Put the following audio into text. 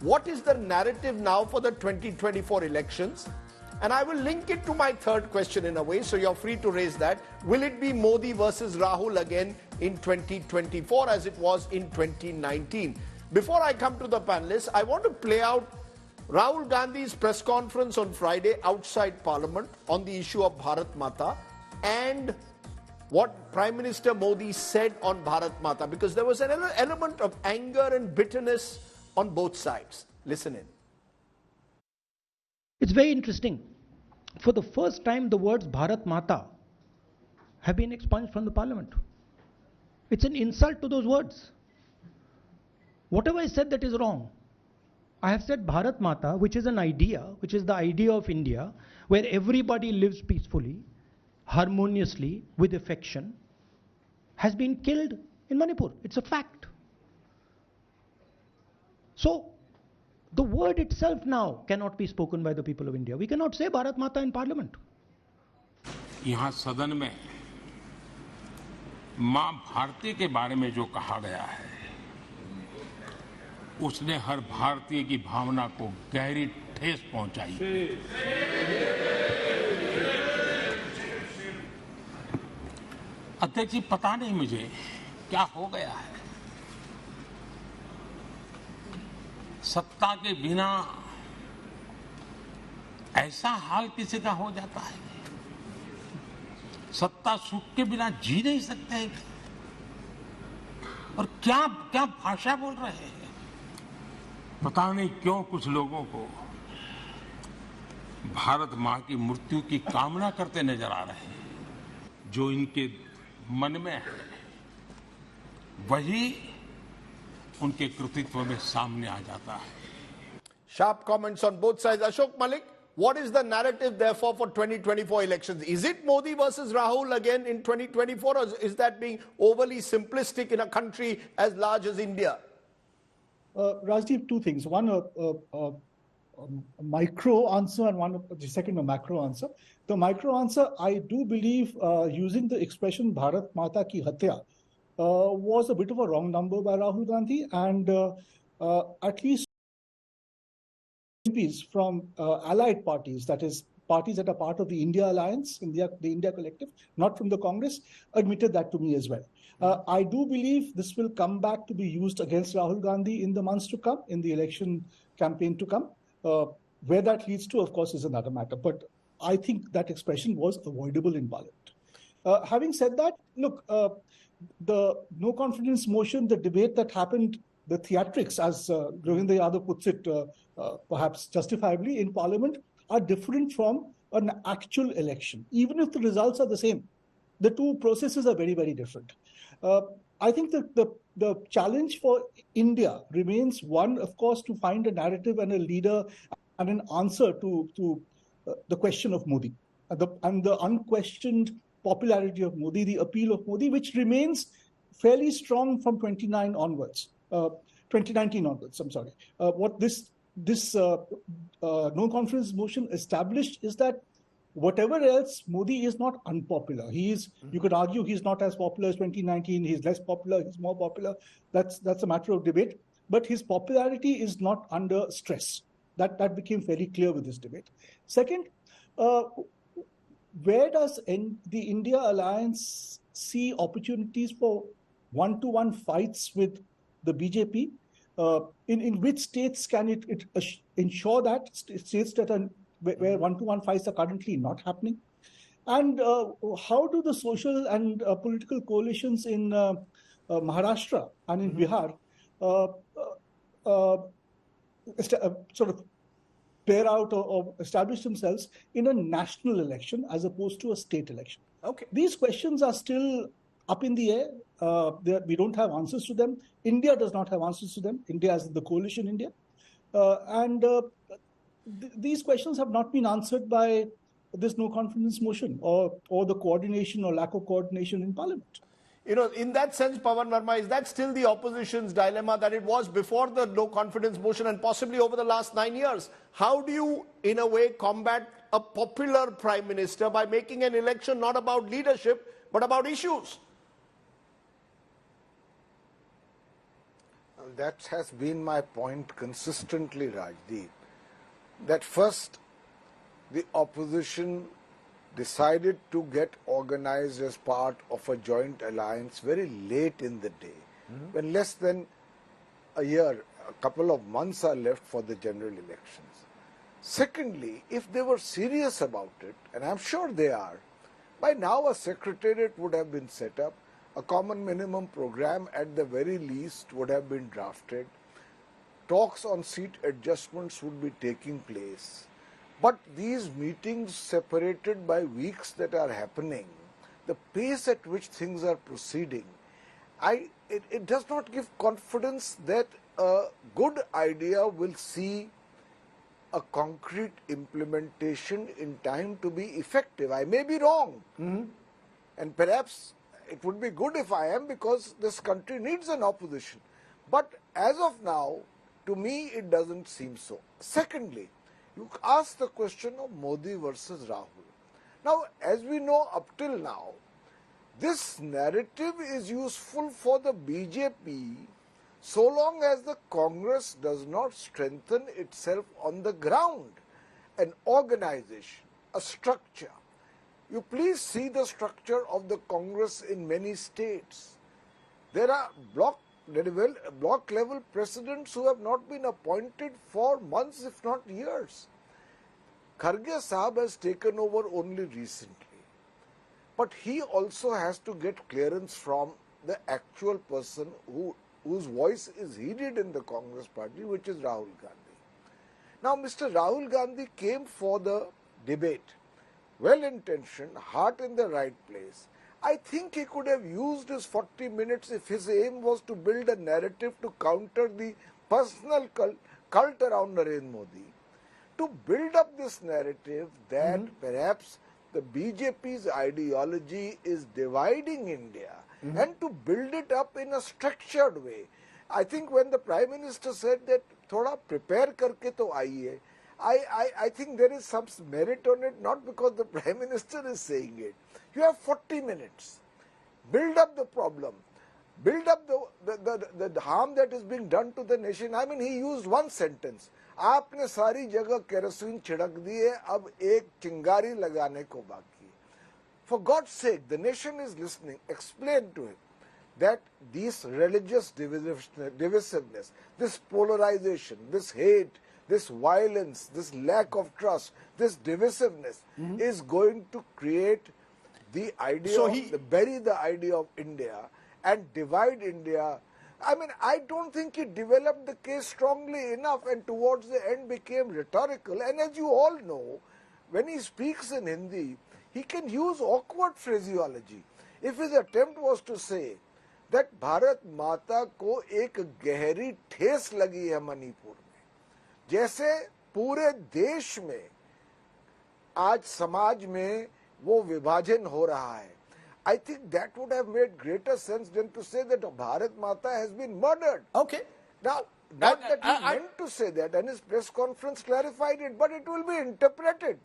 what is the narrative now for the 2024 elections? And I will link it to my third question in a way, so you're free to raise that. Will it be Modi versus Rahul again in 2024 as it was in 2019? Before I come to the panelists, I want to play out Rahul Gandhi's press conference on Friday outside Parliament on the issue of Bharat Mata and what Prime Minister Modi said on Bharat Mata, because there was an element of anger and bitterness on both sides. Listen in. It's very interesting. For the first time, the words Bharat Mata have been expunged from the Parliament. It's an insult to those words. Whatever I said that is wrong. I have said Bharat Mata, which is an idea, which is the idea of India, where everybody lives peacefully, harmoniously, with affection, has been killed in Manipur. It's a fact. So, the word itself now cannot be spoken by the people of India. We cannot say Bharat Mata in Parliament. यहाँ सदन में मां भारती के बारे में जो कहा गया है, उसने हर भारतीय की भावना को गहरी ठेस पहुंचाई। अध्यक्ष जी, पता नहीं मुझे क्या हो गया है। सत्ता के बिना ऐसा हाल किसी का हो जाता है। सत्ता सुख के बिना जी नहीं सकते हैं। और क्या क्या भाषा बोल रहे हैं। पता नहीं क्यों कुछ लोगों को भारत मां की मृत्यु की कामना करते नजर आ रहे हैं। जो इनके मन में है वही उनके कृतित्व में सामने आ जाता है। Sharp comments on both sides. Ashok, Malik, what is the narrative therefore for 2024 elections? Is it Modi versus Rahul again in 2024, or is that being overly simplistic in a country as large as India? Rajdeep, two things. One, a micro answer, and the second, a macro answer. The micro answer, I do believe using the expression Bharat Mata ki Hatya was a bit of a wrong number by Rahul Gandhi, and at least MPs from allied parties, that is, parties that are part of the India Alliance, the India Collective, not from the Congress, admitted that to me as well. I do believe this will come back to be used against Rahul Gandhi in the months to come, in the election campaign to come. Where that leads to, of course, is another matter. But I think that expression was avoidable in Parliament. Having said that, look, the no confidence motion, the debate that happened, the theatrics, as Govinda Yadav puts it, perhaps justifiably, in Parliament, are different from an actual election. Even if the results are the same, the two processes are very, very different. I think that the challenge for India remains one, of course, to find a narrative and a leader and an answer to the question of Modi and the unquestioned popularity of Modi, the appeal of Modi, which remains fairly strong from 2019 onwards. I'm sorry. What this no-confidence motion established is that whatever else, Modi is not unpopular. You could argue he's not as popular as 2019. He's less popular. He's more popular. That's a matter of debate. But his popularity is not under stress. That became very clear with this debate. Second, where does the India Alliance see opportunities for one-to-one fights with the BJP? In which states can it ensure that? States that are where one-to-one fights are currently not happening? And how do the social and political coalitions in Maharashtra and in Bihar sort of pair out or establish themselves in a national election as opposed to a state election? Okay. These questions are still up in the air. We don't have answers to them. India does not have answers to them. India as the coalition India. These questions have not been answered by this no confidence motion or the coordination or lack of coordination in Parliament. You know, in that sense, Pawan Verma, is that still the opposition's dilemma that it was before the no confidence motion and possibly over the last 9 years? How do you, in a way, combat a popular prime minister by making an election not about leadership, but about issues? That has been my point consistently, Rajdeep. That first, the opposition decided to get organized as part of a joint alliance very late in the day, when less than a year, a couple of months are left for the general elections. Secondly, if they were serious about it, and I'm sure they are, by now a secretariat would have been set up, a common minimum program at the very least would have been drafted, talks on seat adjustments would be taking place. But these meetings separated by weeks that are happening, the pace at which things are proceeding, it does not give confidence that a good idea will see a concrete implementation in time to be effective. I may be wrong. And perhaps it would be good if I am, because this country needs an opposition. But as of now, to me, it doesn't seem so. Secondly, you ask the question of Modi versus Rahul. Now, as we know up till now, this narrative is useful for the BJP so long as the Congress does not strengthen itself on the ground, an organization, a structure. You please see the structure of the Congress in many states. There are block level presidents who have not been appointed for months, if not years. Kharge Sahab has taken over only recently. But he also has to get clearance from the actual person whose voice is heeded in the Congress party, which is Rahul Gandhi. Now, Mr. Rahul Gandhi came for the debate, well-intentioned, heart in the right place. I think he could have used his 40 minutes if his aim was to build a narrative to counter the personal cult around Narendra Modi, to build up this narrative that perhaps the BJP's ideology is dividing India, and to build it up in a structured way. I think when the Prime Minister said that thoda prepare karke to aiye, I think there is some merit on it, not because the Prime Minister is saying it. You have 40 minutes. Build up the problem. Build up the harm that is being done to the nation. I mean, he used one sentence. आपने सारी जगह kerosene छिड़क दिए, अब एक चिंगारी लगाने को बाकी. For God's sake, the nation is listening. Explain to him that this religious divisiveness, this polarization, this hate, this violence, this lack of trust, this divisiveness is going to create the idea, bury the idea of India and divide India. I mean, I don't think he developed the case strongly enough, and towards the end became rhetorical. And as you all know, when he speaks in Hindi, he can use awkward phraseology. If his attempt was to say that Bharat Mata ko ek gehri ठेस लगी है मणिपुर में, जैसे पूरे देश में आज समाज में वो विभाजन हो रहा है, I think that would have made greater sense than to say that Bharat Mata has been murdered. Okay. Now, not that he meant to say that, and his press conference clarified it, but it will be interpreted.